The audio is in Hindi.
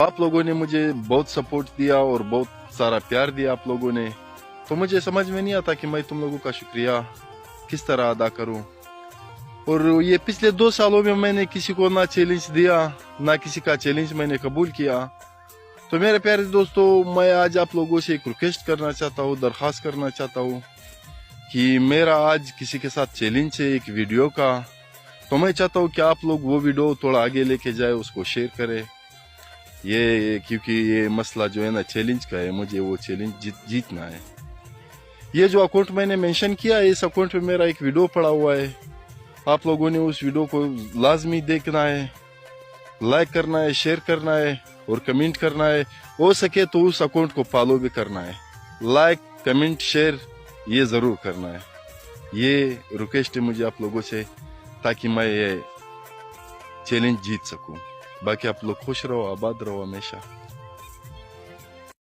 आप लोगों ने मुझे बहुत सपोर्ट दिया और बहुत सारा प्यार दिया आप लोगों ने, तो मुझे समझ में नहीं आता कि मैं तुम लोगों का शुक्रिया किस तरह अदा करूं। और ये पिछले 2 सालों में मैंने किसी को ना चैलेंज दिया, ना किसी का चैलेंज मैंने कबूल किया। तो मेरे प्यारे दोस्तों, मैं आज आप लोगों से एक रिक्वेस्ट करना चाहता हूँ, दरख्वास्त करना चाहता हूँ कि मेरा आज किसी के साथ चैलेंज है एक वीडियो का। तो मैं चाहता हूँ कि आप लोग वो वीडियो थोड़ा आगे लेके जाए, उसको शेयर करें। ये क्योंकि ये मसला जो है ना चैलेंज का है, मुझे वो चैलेंज जीतना है। ये जो अकाउंट मैंने मेंशन किया है, इस अकाउंट पे मेरा एक वीडियो पड़ा हुआ है। आप लोगों ने उस वीडियो को लाजमी देखना है, लाइक करना है, शेयर करना है और कमेंट करना है। हो सके तो उस अकाउंट को फॉलो भी करना है। लाइक, कमेंट, शेयर ये जरूर करना है। ये रिक्वेस्ट है मुझे आप लोगों से, ताकि मैं ये चैलेंज जीत सकूं। बाकी आप लोग खुश रहो, आबाद रहो हमेशा।